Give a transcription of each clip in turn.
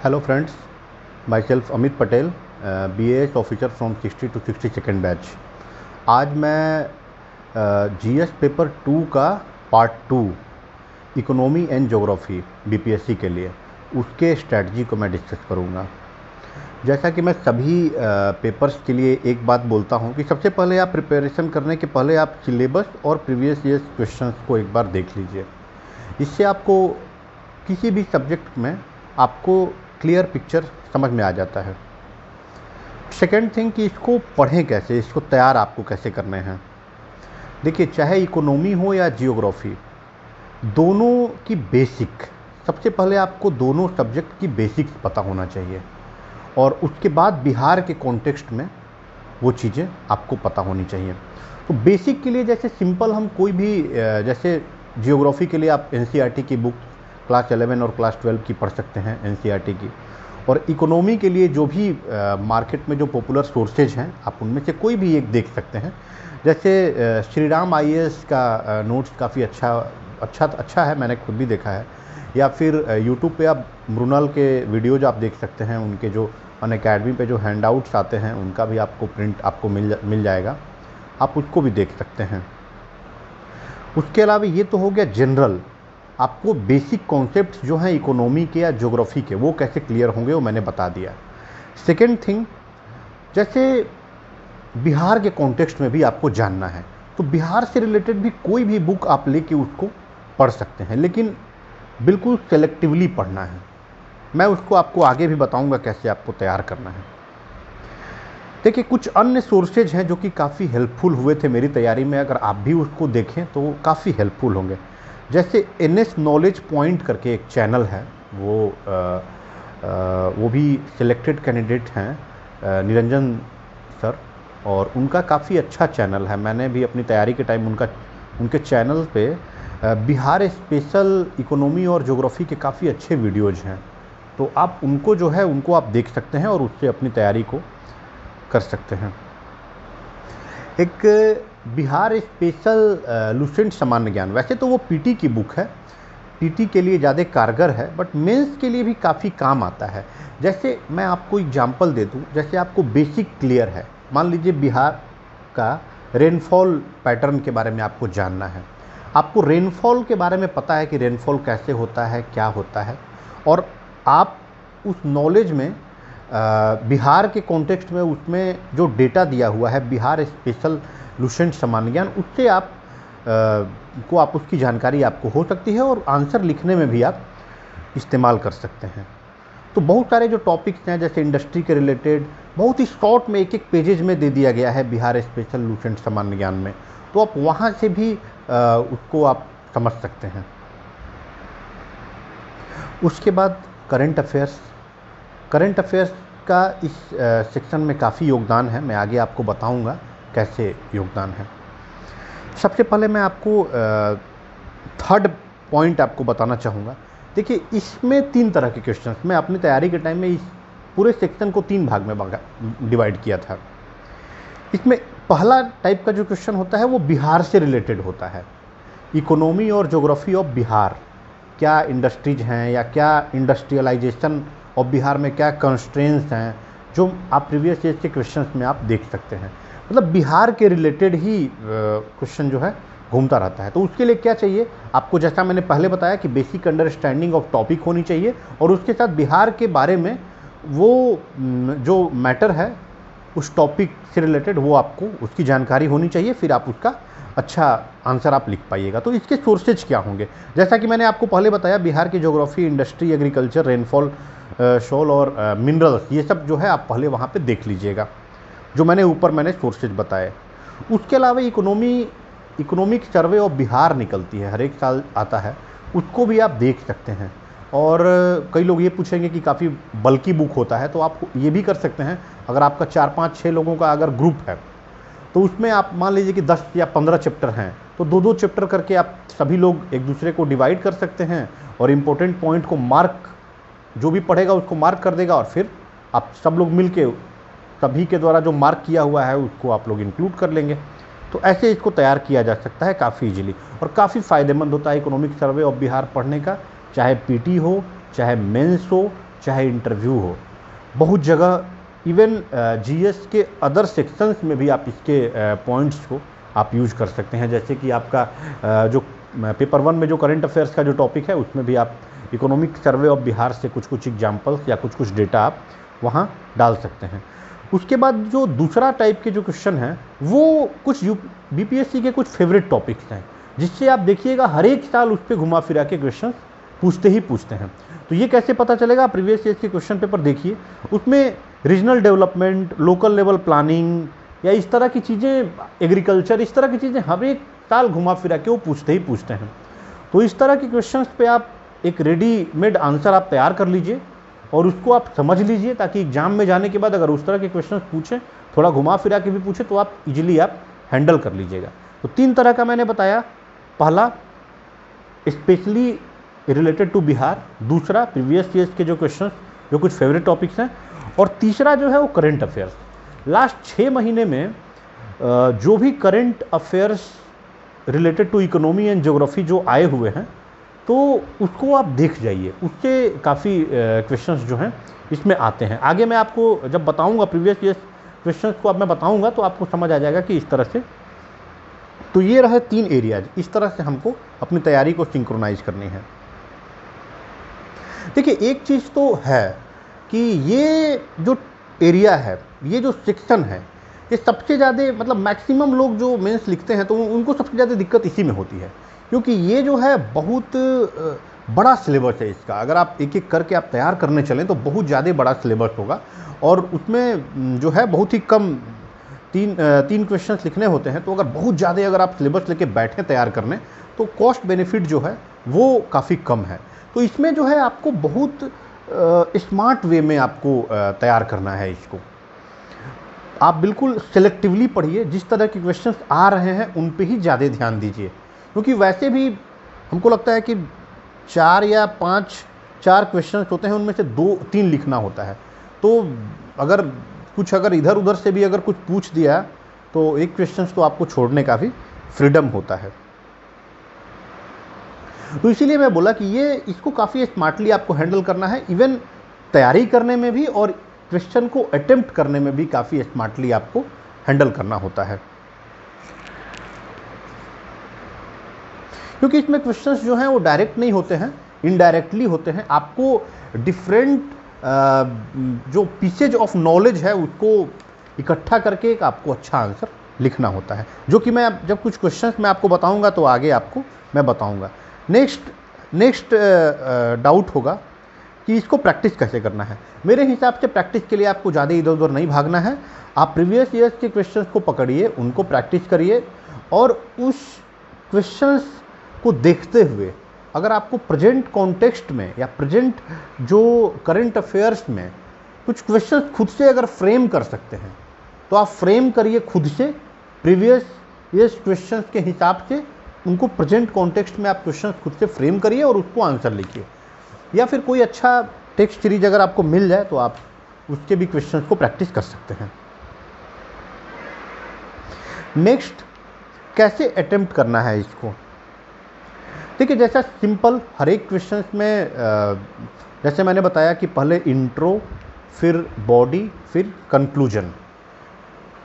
Hello friends, myself Amit Patel, BAS officer from 60 to 62nd batch. आज मैं GS paper 2 का part 2 economy and geography BPSC के लिए उसके स्ट्रैटेजी को मैं डिस्कस करूँगा। जैसा कि मैं सभी पेपर्स के लिए एक बात बोलता हूँ कि सबसे पहले आप प्रिपरेशन करने के पहले आप सिलेबस और प्रीवियस ईयर्स क्वेश्चंस को एक बार देख लीजिए। इससे आपको किसी भी सब्जेक्ट में आपको क्लियर पिक्चर समझ में आ जाता है। सेकेंड थिंग कि इसको पढ़ें कैसे, इसको तैयार आपको कैसे करने हैं। देखिए, चाहे इकोनॉमी हो या जियोग्राफी, दोनों की बेसिक, सबसे पहले आपको दोनों सब्जेक्ट की बेसिक्स पता होना चाहिए और उसके बाद बिहार के कॉन्टेक्स्ट में वो चीज़ें आपको पता होनी चाहिए। तो बेसिक के लिए जैसे सिंपल हम कोई भी जैसे जियोग्राफी के लिए आप एनसीईआरटी की बुक क्लास 11 और क्लास 12 की पढ़ सकते हैं एनसीईआरटी की। और इकोनॉमी के लिए जो भी मार्केट में जो पॉपुलर सोर्सेज हैं आप उनमें से कोई भी एक देख सकते हैं। जैसे श्रीराम आईएएस का नोट्स काफ़ी अच्छा है, मैंने खुद भी देखा है। या फिर यूट्यूब पे आप मृणाल के वीडियोज आप देख सकते हैं, उनके जो अनअकैडमी पे जो हैंडआउट्स आते हैं उनका भी आपको प्रिंट आपको मिल जाएगा, आप उसको भी देख सकते हैं। उसके अलावा ये तो हो गया जनरल, आपको बेसिक कॉन्सेप्ट्स जो हैं इकोनॉमी के या ज्योग्राफी के वो कैसे क्लियर होंगे वो मैंने बता दिया। सेकेंड थिंग, जैसे बिहार के कॉन्टेक्स्ट में भी आपको जानना है तो बिहार से रिलेटेड भी कोई भी बुक आप लेके उसको पढ़ सकते हैं, लेकिन बिल्कुल सेलेक्टिवली पढ़ना है। मैं उसको आपको आगे भी बताऊंगा कैसे आपको तैयार करना है। देखिए, कुछ अन्य सोर्सेज हैं जो कि काफ़ी हेल्पफुल हुए थे मेरी तैयारी में, अगर आप भी उसको देखें तो वो काफ़ी हेल्पफुल होंगे। जैसे एनएस नॉलेज पॉइंट करके एक चैनल है, वो भी सिलेक्टेड कैंडिडेट हैं निरंजन सर, और उनका काफ़ी अच्छा चैनल है। मैंने भी अपनी तैयारी के टाइम उनके चैनल पे बिहार स्पेशल इकोनॉमी और ज्योग्राफी के काफ़ी अच्छे वीडियोज़ हैं, तो आप उनको जो है उनको आप देख सकते हैं और उससे अपनी तैयारी को कर सकते हैं। एक बिहार स्पेशल लुसेंट सामान्य ज्ञान, वैसे तो वो पीटी की बुक है, पीटी के लिए ज़्यादा कारगर है, बट मेंस के लिए भी काफ़ी काम आता है। जैसे मैं आपको एग्जांपल दे दूं, जैसे आपको बेसिक क्लियर है, मान लीजिए बिहार का रेनफॉल पैटर्न के बारे में आपको जानना है, आपको रेनफॉल के बारे में पता है कि रेनफॉल कैसे होता है, क्या होता है, और आप उस नॉलेज में बिहार के कॉन्टेक्स्ट में उसमें जो डेटा दिया हुआ है बिहार स्पेशल लुसेंट सामान्य ज्ञान, उससे आप आप उसकी जानकारी आपको हो सकती है और आंसर लिखने में भी आप इस्तेमाल कर सकते हैं। तो बहुत सारे जो टॉपिक्स हैं जैसे इंडस्ट्री के रिलेटेड बहुत ही शॉर्ट में एक पेजेज में दे दिया गया है बिहार स्पेशल लुसेंट सामान्य ज्ञान में, तो आप वहाँ से भी उसको आप समझ सकते हैं। उसके बाद करंट अफेयर्स का इस सेक्शन में काफ़ी योगदान है, मैं आगे आपको बताऊंगा कैसे योगदान है। सबसे पहले मैं आपको थर्ड पॉइंट आपको बताना चाहूँगा। देखिए, इसमें 3 तरह के क्वेश्चंस, मैं अपनी तैयारी के टाइम में इस पूरे सेक्शन को 3 भाग में डिवाइड किया था। इसमें पहला टाइप का जो क्वेश्चन होता है वो बिहार से रिलेटेड होता है, इकोनॉमी और ज्योग्राफी ऑफ बिहार, क्या इंडस्ट्रीज हैं या क्या इंडस्ट्रियलाइजेशन और बिहार में क्या कंस्ट्रेंट्स हैं, जो आप प्रीवियस ईयर के क्वेश्चंस में आप देख सकते हैं। मतलब बिहार के रिलेटेड ही क्वेश्चन जो है घूमता रहता है। तो उसके लिए क्या चाहिए आपको, जैसा मैंने पहले बताया कि बेसिक अंडरस्टैंडिंग ऑफ टॉपिक होनी चाहिए और उसके साथ बिहार के बारे में वो जो मैटर है उस टॉपिक से रिलेटेड वो आपको उसकी जानकारी होनी चाहिए, फिर आप उसका अच्छा आंसर आप लिख पाइएगा। तो इसके सोर्सेज क्या होंगे, जैसा कि मैंने आपको पहले बताया, बिहार की geography, industry, agriculture, rainfall, shawl और मिनरल्स, ये सब जो है आप पहले वहाँ पे देख लीजिएगा, जो मैंने सोर्सेज बताए। उसके अलावा इकोनॉमिक सर्वे ऑफ बिहार निकलती है, हर एक साल आता है, उसको भी आप देख सकते हैं। और कई लोग ये पूछेंगे कि काफ़ी बल्कि बुक होता है, तो आप ये भी कर सकते हैं, अगर आपका 4, 5, 6 लोगों का अगर ग्रुप है तो उसमें आप मान लीजिए कि 10 या 15 चैप्टर हैं, तो 2-2 चैप्टर करके आप सभी लोग एक दूसरे को डिवाइड कर सकते हैं और इम्पोर्टेंट पॉइंट को मार्क, जो भी पढ़ेगा उसको मार्क कर देगा और फिर आप सब लोग मिल के सभी के द्वारा जो मार्क किया हुआ है उसको आप लोग इंक्लूड कर लेंगे। तो ऐसे इसको तैयार किया जा सकता है काफ़ी इजीली, और काफ़ी फ़ायदेमंद होता है इकोनॉमिक सर्वे ऑफ बिहार पढ़ने का, चाहे पीटी हो, चाहे मेंस हो, चाहे इंटरव्यू हो, बहुत जगह इवन जीएस के अदर सेक्शंस में भी आप इसके पॉइंट्स को आप यूज कर सकते हैं। जैसे कि आपका जो पेपर 1 में जो करंट अफेयर्स का जो टॉपिक है उसमें भी आप इकोनॉमिक सर्वे ऑफ बिहार से कुछ कुछ एग्जाम्पल्स या कुछ कुछ डेटा आप वहाँ डाल सकते हैं। उसके बाद जो दूसरा टाइप के जो क्वेश्चन हैं वो कुछ बीपीएससी के कुछ फेवरेट टॉपिक्स हैं, जिससे आप देखिएगा हर एक साल उस पर घुमा फिरा के क्वेश्चन पूछते ही पूछते हैं। तो ये कैसे पता चलेगा? प्रीवियस ईयर के क्वेश्चन पेपर देखिए, उसमें regional development, local level planning या इस तरह की चीज़ें, एग्रीकल्चर, इस तरह की चीज़ें हर एक साल घुमा फिरा के वो पूछते ही पूछते हैं। तो इस तरह के क्वेश्चंस पे आप एक रेडीमेड आंसर आप तैयार कर लीजिए और उसको आप समझ लीजिए, ताकि एग्जाम में जाने के बाद अगर उस तरह के क्वेश्चंस पूछें, थोड़ा घुमा फिरा के भी पूछे, तो आप इजीली आप हैंडल कर लीजिएगा। तो 3 तरह का मैंने बताया, पहला स्पेशली रिलेटेड टू बिहार, दूसरा प्रीवियस ईयर्स के जो क्वेश्चंस जो कुछ फेवरेट टॉपिक्स हैं, और तीसरा जो है वो करंट अफेयर्स। लास्ट 6 महीने में जो भी current affairs related to economy and geography जो आए हुए हैं, तो उसको आप देख जाइए, उससे काफ़ी क्वेश्चंस जो हैं इसमें आते हैं। आगे मैं आपको जब बताऊंगा प्रीवियस ईयर्स क्वेश्चंस को, अब मैं बताऊंगा तो आपको समझ आ जाएगा कि इस तरह से। तो ये रहे 3 एरियाज, इस तरह से हमको अपनी तैयारी को सिंक्रोनाइज करनी है। देखिए, एक चीज़ तो है कि ये जो एरिया है, ये जो सेक्शन है, ये सबसे ज़्यादा मतलब मैक्सिमम लोग जो मेंस लिखते हैं तो उनको सबसे ज़्यादा दिक्कत इसी में होती है, क्योंकि ये जो है बहुत बड़ा सिलेबस है इसका। अगर आप एक एक करके आप तैयार करने चलें तो बहुत ज़्यादा बड़ा सिलेबस होगा, और उसमें जो है बहुत ही कम 3 क्वेश्चंस लिखने होते हैं। तो अगर बहुत ज़्यादा अगर आप सिलेबस लेके बैठें तैयार करने, तो कॉस्ट बेनिफिट जो है वो काफ़ी कम है। तो इसमें जो है आपको बहुत स्मार्ट वे में आपको तैयार करना है इसको। आप बिल्कुल सेलेक्टिवली पढ़िए, जिस तरह के क्वेश्चंस आ रहे हैं उन पे ही ज़्यादा ध्यान दीजिए, क्योंकि वैसे भी हमको लगता है कि 4 या 5 क्वेश्चंस होते हैं, उनमें से 2-3 लिखना होता है। तो अगर इधर उधर से भी अगर कुछ पूछ दिया तो एक क्वेश्चंस तो आपको छोड़ने का भी फ्रीडम होता है। तो इसीलिए मैं बोला कि इसको काफ़ी स्मार्टली आपको हैंडल करना है, इवन तैयारी करने में भी और क्वेश्चन को अटेम्प्ट करने में भी काफ़ी स्मार्टली आपको हैंडल करना होता है, क्योंकि इसमें क्वेश्चंस जो हैं वो डायरेक्ट नहीं होते हैं, इनडायरेक्टली होते हैं। आपको डिफरेंट जो पीसेज ऑफ नॉलेज है उसको इकट्ठा करके एक आपको अच्छा आंसर लिखना होता है, जो कि मैं जब कुछ क्वेश्चंस मैं आपको बताऊंगा तो आगे आपको मैं बताऊंगा। नेक्स्ट डाउट होगा कि इसको प्रैक्टिस कैसे करना है। मेरे हिसाब से प्रैक्टिस के लिए आपको ज़्यादा इधर उधर नहीं भागना है। आप प्रीवियस ईयर्स के क्वेश्चंस को पकड़िए, उनको प्रैक्टिस करिए, और उस क्वेश्चंस को देखते हुए अगर आपको प्रेजेंट कॉन्टेक्स्ट में या प्रेजेंट जो करंट अफेयर्स में कुछ क्वेश्चंस खुद से अगर फ्रेम कर सकते हैं, तो आप फ्रेम करिए खुद से प्रीवियस ईयर्स क्वेश्चंस के हिसाब से। उनको प्रेजेंट कॉन्टेक्स्ट में आप क्वेश्चंस खुद से फ्रेम करिए और उसको आंसर लिखिए, या फिर कोई अच्छा टेक्स्ट सीरीज अगर आपको मिल जाए तो आप उसके भी क्वेश्चंस को प्रैक्टिस कर सकते हैं। नेक्स्ट, कैसे अटेम्प्ट करना है इसको। देखिए, जैसा सिंपल हर एक क्वेश्चंस में जैसे मैंने बताया कि पहले इंट्रो, फिर बॉडी, फिर कंक्लूजन।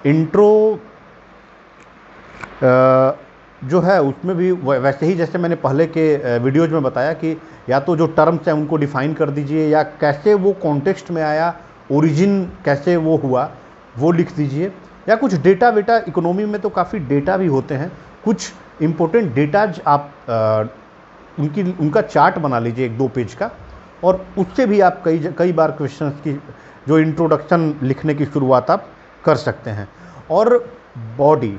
इंट्रो जो है उसमें भी वैसे ही जैसे मैंने पहले के वीडियोज में बताया कि या तो जो टर्म्स हैं उनको डिफाइन कर दीजिए, या कैसे वो कॉन्टेक्स्ट में आया, ओरिजिन कैसे वो हुआ वो लिख दीजिए, या कुछ डेटा वेटा। इकोनॉमी में तो काफ़ी डेटा भी होते हैं, कुछ इम्पोर्टेंट डेटाज आप उनका चार्ट बना लीजिए 1-2 पेज का, और उससे भी आप कई बार क्वेश्चंस की जो इंट्रोडक्शन लिखने की शुरुआत आप कर सकते हैं। और बॉडी,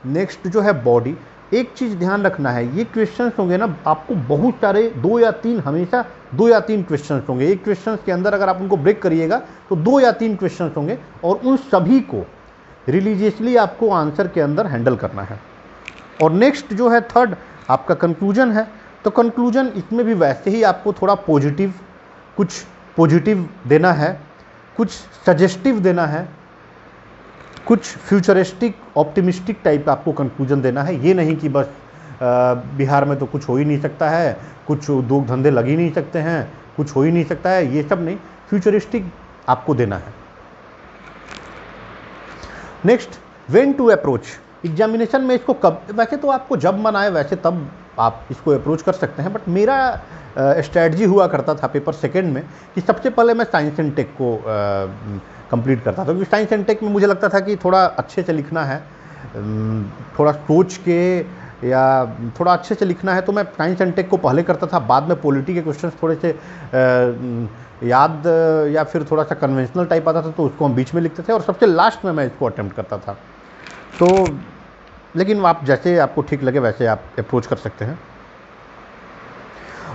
नेक्स्ट जो है बॉडी, एक चीज़ ध्यान रखना है, ये क्वेश्चंस होंगे ना, आपको बहुत सारे 2 या 3, हमेशा 2 या 3 क्वेश्चंस होंगे एक क्वेश्चंस के अंदर। अगर आप उनको ब्रेक करिएगा तो 2 या 3 क्वेश्चंस होंगे, और उन सभी को रिलीजियसली आपको आंसर के अंदर हैंडल करना है। और नेक्स्ट जो है थर्ड आपका कंक्लूजन है। तो कंक्लूजन, इसमें भी वैसे ही आपको थोड़ा कुछ पॉजिटिव देना है, कुछ सजेस्टिव देना है, कुछ फ्यूचरिस्टिक ऑप्टिमिस्टिक टाइप का आपको कंक्लूजन देना है। ये नहीं कि बस बिहार में तो कुछ हो ही नहीं सकता है, कुछ उद्योग धंधे लग ही नहीं सकते हैं, कुछ हो ही नहीं सकता है, ये सब नहीं, फ्यूचरिस्टिक आपको देना है। Next, when to approach. Examination में इसको कब, वैसे तो आपको जब मन आए वैसे तब आप इसको अप्रोच कर सकते हैं, बट मेरा स्ट्रैटेजी हुआ करता था पेपर सेकंड में कि सबसे पहले मैं साइंस एंड टेक को कंप्लीट करता था, क्योंकि साइंस एंड टेक में मुझे लगता था कि थोड़ा अच्छे से लिखना है, थोड़ा सोच के या थोड़ा अच्छे से लिखना है, तो मैं साइंस एंड टेक को पहले करता था। बाद में पॉलिटी के क्वेश्चंस थोड़े से याद या फिर थोड़ा सा कन्वेंशनल टाइप आता था, तो उसको हम बीच में लिखते थे, और सबसे लास्ट में मैं इसको अटेम्प्ट करता था। तो लेकिन आप जैसे आपको ठीक लगे वैसे आप अप्रोच कर सकते हैं।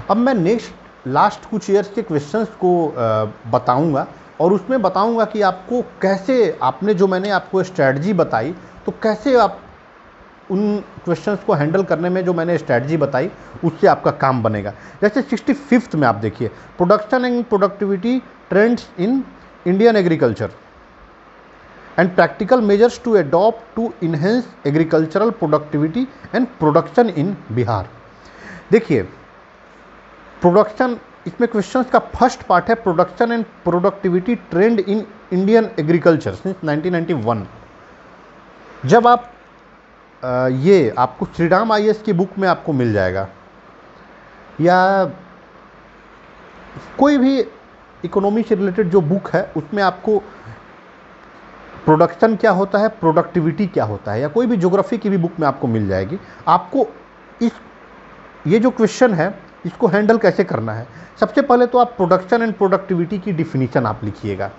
अब मैं नेक्स्ट लास्ट कुछ ईयर्स के क्वेश्चंस को बताऊंगा, और उसमें बताऊंगा कि आपको कैसे, आपने जो मैंने आपको स्ट्रैटेजी बताई, तो कैसे आप उन क्वेश्चंस को हैंडल करने में जो मैंने स्ट्रैटेजी बताई उससे आपका काम बनेगा। जैसे 65th में आप देखिए, production and productivity trends in Indian agriculture and practical measures to adopt to enhance agricultural productivity and production in Bihar. देखिए, प्रोडक्शन, इसमें क्वेश्चंस का फर्स्ट पार्ट है production and productivity trend in Indian agriculture since 1991। जब आप ये आपको Shriram IAS की book में आपको मिल जाएगा, या कोई भी इकोनॉमी से रिलेटेड जो बुक है उसमें आपको प्रोडक्शन क्या होता है, प्रोडक्टिविटी क्या होता है, या कोई भी ज्योग्राफी की भी बुक में आपको मिल जाएगी। आपको ये जो क्वेश्चन है इसको हैंडल कैसे करना है, सबसे पहले तो आप प्रोडक्शन एंड प्रोडक्टिविटी की डिफिनीशन आप लिखिएगा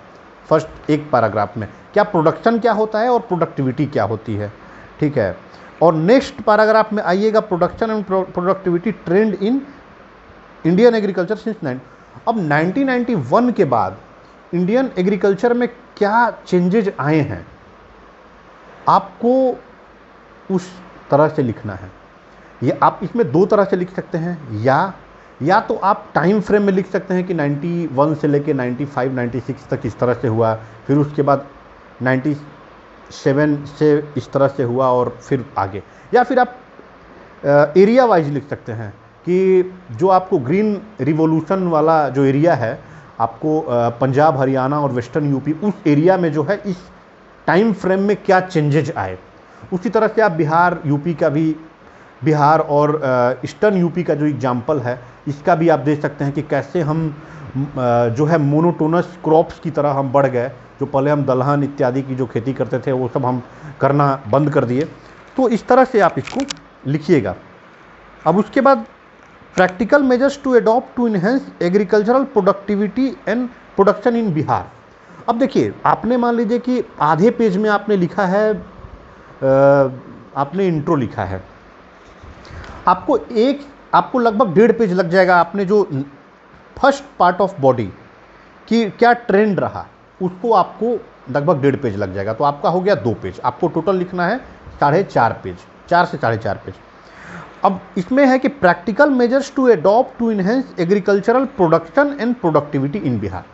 फर्स्ट एक पैराग्राफ में, क्या प्रोडक्शन क्या होता है और प्रोडक्टिविटी क्या होती है, ठीक है। और नेक्स्ट पैराग्राफ में आइएगा production and productivity trend in Indian agriculture since 9। अब 1991 के बाद इंडियन एग्रीकल्चर में क्या चेंजेज आए हैं, आपको उस तरह से लिखना है। ये आप इसमें दो तरह से लिख सकते हैं, या तो आप टाइम फ्रेम में लिख सकते हैं कि 91 से लेके 95 96 तक इस तरह से हुआ, फिर उसके बाद 97 से इस तरह से हुआ, और फिर आगे। या फिर आप एरिया वाइज लिख सकते हैं कि जो आपको ग्रीन रिवॉल्यूशन वाला जो एरिया है, आपको पंजाब, हरियाणा और वेस्टर्न यूपी, उस एरिया में जो है इस टाइम फ्रेम में क्या चेंजेज आए। उसी तरह से आप बिहार, यूपी का भी, बिहार और ईस्टर्न यूपी का जो एग्जाम्पल है इसका भी आप देख सकते हैं कि कैसे हम जो है मोनोटोनस क्रॉप्स की तरह हम बढ़ गए। जो पहले हम दलहन इत्यादि की जो खेती करते थे वो सब हम करना बंद कर दिए। तो इस तरह से आप इसको लिखिएगा। अब उसके बाद practical measures to adopt to enhance agricultural productivity and production in Bihar. अब देखिए, आपने मान लीजिए कि आधे पेज में आपने लिखा है, आपने इंट्रो लिखा है, आपको लगभग 1.5 पेज लग जाएगा। आपने जो फर्स्ट पार्ट ऑफ बॉडी की क्या ट्रेंड रहा उसको आपको लगभग 1.5 पेज लग जाएगा, तो आपका हो गया 2 पेज। आपको टोटल लिखना है 4.5 पेज, 4 से 4.5 पेज। अब इसमें है कि practical measures to adopt to enhance agricultural production and productivity in Bihar.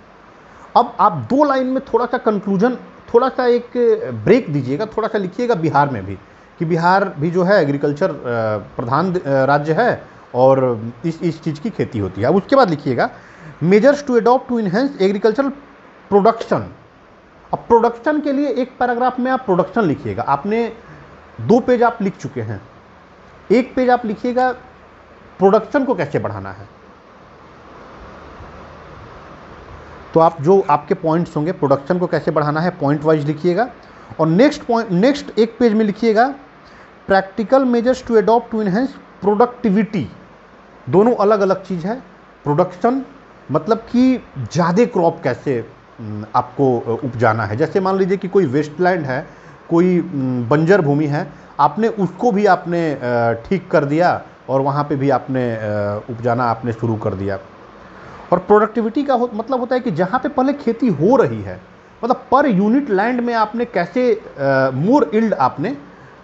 अब आप 2 लाइन में थोड़ा सा कंक्लूजन, थोड़ा सा एक ब्रेक दीजिएगा, थोड़ा सा लिखिएगा बिहार में भी, कि बिहार भी जो है एग्रीकल्चर प्रधान राज्य है और इस चीज़ की खेती होती है। अब उसके बाद लिखिएगा measures to adopt to enhance agricultural production. अब प्रोडक्शन के लिए एक पैराग्राफ में आप प्रोडक्शन लिखिएगा। आपने 2 पेज आप लिख चुके हैं, 1 पेज आप लिखिएगा प्रोडक्शन को कैसे बढ़ाना है। तो आप जो आपके पॉइंट्स होंगे प्रोडक्शन को कैसे बढ़ाना है पॉइंट वाइज लिखिएगा। और नेक्स्ट 1 पेज में लिखिएगा practical measures to adopt to enhance productivity. दोनों अलग अलग चीज़ है। प्रोडक्शन मतलब कि ज़्यादा क्रॉप कैसे आपको उपजाना है। जैसे मान लीजिए कि कोई वेस्टलैंड है, कोई बंजर भूमि है, आपने उसको भी आपने ठीक कर दिया और वहाँ पे भी आपने उपजाना आपने शुरू कर दिया। और प्रोडक्टिविटी का मतलब होता है कि जहाँ पे पहले खेती हो रही है, मतलब पर यूनिट लैंड में आपने कैसे मोर इल्ड आपने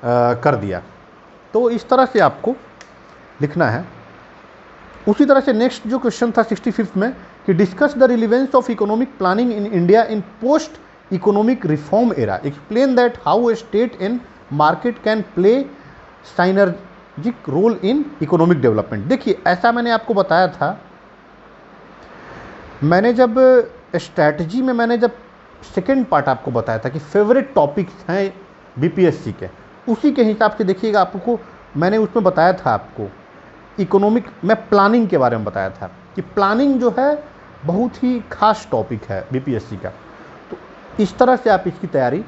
कर दिया। तो इस तरह से आपको लिखना है। उसी तरह से नेक्स्ट जो क्वेश्चन था 65 में कि discuss the relevance of economic planning in India in post economic reform era, explain that how a state and market can play synergic role in economic development. देखिए, ऐसा मैंने आपको बताया था मैंने जब स्ट्रैटेजी में मैंने जब सेकेंड पार्ट आपको बताया था कि फेवरेट टॉपिक्स हैं बीपीएससी के, उसी के हिसाब से देखिएगा आपको मैंने उसमें बताया था आपको इकोनॉमिक में प्लानिंग के बारे में बताया था कि प्लानिंग जो है बहुत ही खास टॉपिक है बीपीएससी का। तो इस तरह से आप इसकी तैयारी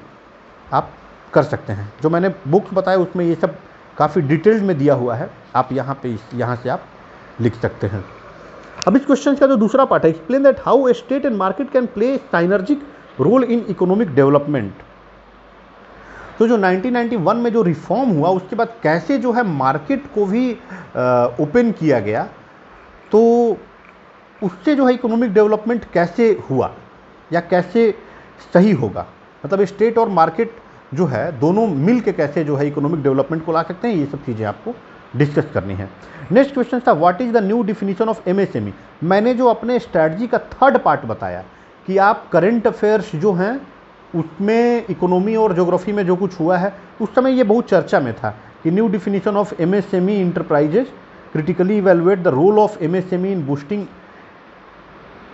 आप कर सकते हैं। जो मैंने बुक्स बताया उसमें ये सब काफ़ी डिटेल्ड में दिया हुआ है, आप यहाँ से आप लिख सकते हैं। अब इस क्वेश्चन का जो दूसरा पार्ट है, explain that how a state and market can play synergic role in economic development. तो जो 1991 में जो रिफॉर्म हुआ उसके बाद कैसे जो है मार्केट को भी ओपन किया गया, तो उससे जो है इकोनॉमिक डेवलपमेंट कैसे हुआ या कैसे सही होगा, मतलब स्टेट और मार्केट जो है दोनों मिल के कैसे जो है इकोनॉमिक डेवलपमेंट को ला सकते हैं, ये सब चीज़ें आपको डिस्कस करनी है। नेक्स्ट क्वेश्चन था what is the new definition of MSME. मैंने जो अपने स्ट्रैटेजी का थर्ड पार्ट बताया कि आप करंट अफेयर्स जो हैं उसमें इकोनॉमी और ज्योग्राफी में जो कुछ हुआ है उस समय ये बहुत चर्चा में था कि new definition of MSME enterprises critically evaluate the role of MSME in boosting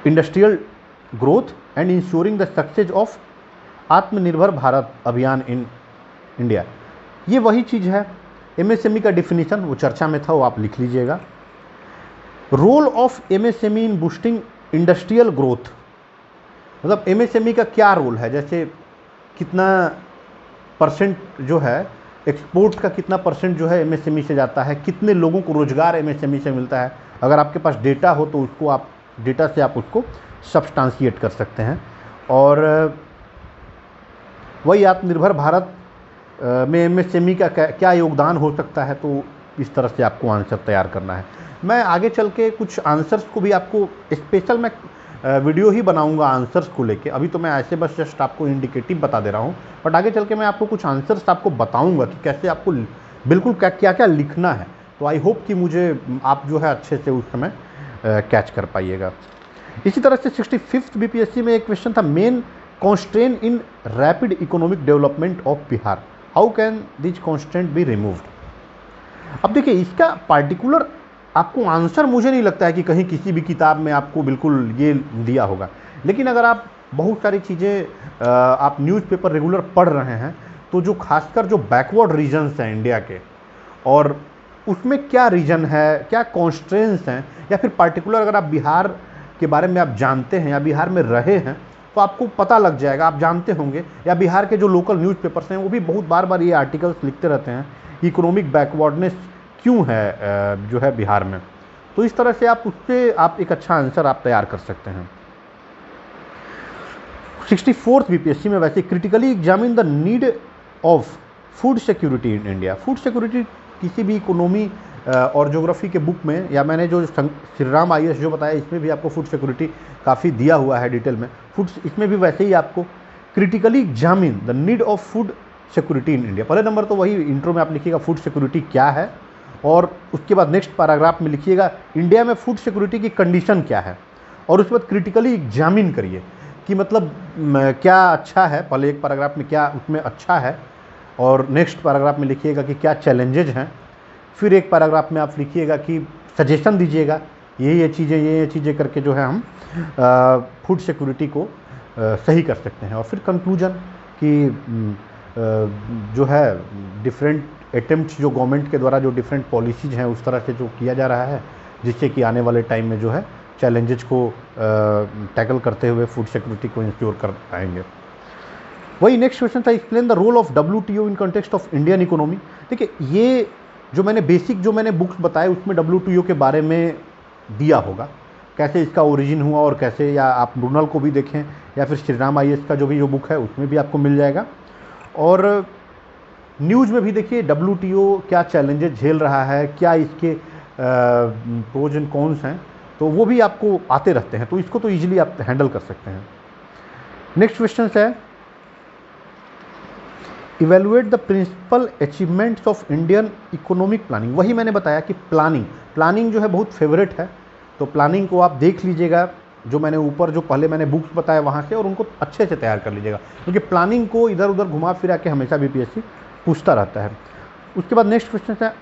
industrial growth and ensuring the success of Atmanirbhar Bharat अभियान इन इंडिया। ये वही चीज़ है, एमएसएमई का डिफिनीशन वो चर्चा में था, वो आप लिख लीजिएगा। Role of MSME in boosting industrial growth, मतलब एमएसएमई का क्या रोल है, जैसे कितना परसेंट जो है एक्सपोर्ट का, कितना परसेंट जो है एमएसएमई से जाता है, कितने लोगों को रोजगार एमएसएमई से मिलता है। अगर आपके पास डेटा हो तो उसको आप डेटा से आप उसको सब्सटेंशिएट कर सकते हैं। और वही आत्मनिर्भर भारत में एमएसएमई का क्या योगदान हो सकता है, तो इस तरह से आपको आंसर तैयार करना है। मैं आगे चल के कुछ आंसर्स को भी आपको स्पेशल मैं वीडियो ही बनाऊंगा आंसर्स को लेके। अभी तो मैं ऐसे बस जस्ट आपको इंडिकेटिव बता दे रहा हूँ, बट आगे चल के मैं आपको कुछ आंसर्स आपको बताऊंगा कि कैसे आपको बिल्कुल क्या क्या लिखना है। तो आई होप कि मुझे आप जो है अच्छे से उस समय कैच कर पाइएगा। इसी तरह से 65th बीपीएससी में एक क्वेश्चन था main constraint in rapid economic development of Bihar, how can this constraint be removed. अब देखिए इसका पार्टिकुलर आपको आंसर मुझे नहीं लगता है कि कहीं किसी भी किताब में आपको बिल्कुल ये दिया होगा, लेकिन अगर आप बहुत सारी चीज़ें आप न्यूज़पेपर रेगुलर पढ़ रहे हैं तो जो खासकर जो बैकवर्ड रीजन्स हैं इंडिया के, और उसमें क्या रीजन है, क्या कॉन्स्ट्रेंट्स हैं, या फिर पार्टिकुलर अगर आप बिहार के बारे में आप जानते हैं या बिहार में रहे हैं तो आपको पता लग जाएगा, आप जानते होंगे, या बिहार के जो लोकल न्यूज़पेपर्स हैं वो भी बहुत बार ये आर्टिकल्स लिखते रहते हैं इकोनॉमिक बैकवर्डनेस क्यों है जो है बिहार में। तो इस तरह से आप उससे आप एक अच्छा आंसर आप तैयार कर सकते हैं। 64th बीपीएससी में वैसे critically examine the need of food security in India. Food security किसी भी इकोनॉमी और ज्योग्राफी के बुक में, या मैंने जो श्री राम आईएएस जो बताया इसमें भी आपको फूड सिक्योरिटी काफ़ी दिया हुआ है डिटेल में। फूड इसमें भी वैसे ही आपको critically examine the need of food security in India. पहले नंबर तो वही इंट्रो में आप लिखिएगा फूड सिक्योरिटी क्या है, और उसके बाद नेक्स्ट पैराग्राफ में लिखिएगा इंडिया में फूड सिक्योरिटी की कंडीशन क्या है, और उसके बाद क्रिटिकली एग्जामिन करिए कि मतलब क्या अच्छा है, पहले एक पैराग्राफ में क्या उसमें अच्छा है, और नेक्स्ट पैराग्राफ में लिखिएगा कि क्या चैलेंजेज हैं, फिर एक पैराग्राफ में आप लिखिएगा कि सजेशन दीजिएगा ये चीज़ें करके जो है हम फूड सिक्योरिटी को सही कर सकते हैं, और फिर कंक्लूजन कि जो है डिफरेंट अटेम्प्ट जो गवर्नमेंट के द्वारा जो डिफरेंट पॉलिसीज़ हैं उस तरह से जो किया जा रहा है जिससे कि आने वाले टाइम में जो है चैलेंजेस को टैकल करते हुए फूड सिक्योरिटी को इंश्योर कर पाएंगे। वही नेक्स्ट क्वेश्चन था explain the role of WTO in context of Indian economy. देखिए ये जो मैंने बेसिक जो मैंने बुक्स बताए उसमें WTO के बारे में दिया होगा, कैसे इसका ओरिजिन हुआ और कैसे, या आप मृणाल को भी देखें या फिर श्री राम आईएएस का जो बुक है उसमें भी आपको मिल जाएगा। और न्यूज़ में भी देखिए WTO क्या चैलेंजेस झेल रहा है, क्या इसके प्रोज एंड कॉन्स हैं, तो वो भी आपको आते रहते हैं, तो इसको तो ईजिली आप हैंडल कर सकते हैं। नेक्स्ट क्वेश्चन है evaluate the principal achievements of Indian economic planning. वही मैंने बताया कि प्लानिंग जो है बहुत फेवरेट है, तो प्लानिंग को आप देख लीजिएगा, जो मैंने ऊपर जो पहले मैंने बुक्स बताया वहाँ से, और उनको अच्छे से तैयार कर लीजिएगा, क्योंकि प्लानिंग को इधर उधर घुमा फिरा के हमेशा बीपीएससी पूछता रहता है। उसके बाद नेक्स्ट क्वेश्चन है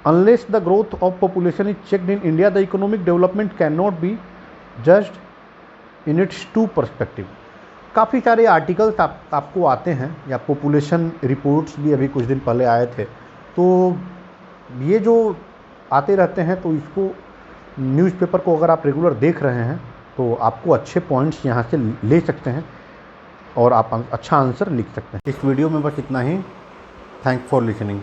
unless the growth of population is checked in India the economic development can not be judged in its true perspective. काफ़ी सारे आर्टिकल्स आपको आते हैं, या पॉपुलेशन रिपोर्ट्स भी अभी कुछ दिन पहले आए थे, तो ये जो आते रहते हैं, तो इसको न्यूज़पेपर को अगर आप रेगुलर देख रहे हैं तो आपको अच्छे पॉइंट्स यहाँ से ले सकते हैं और आप अच्छा आंसर लिख सकते हैं। इस वीडियो में बस इतना ही। Thanks for listening.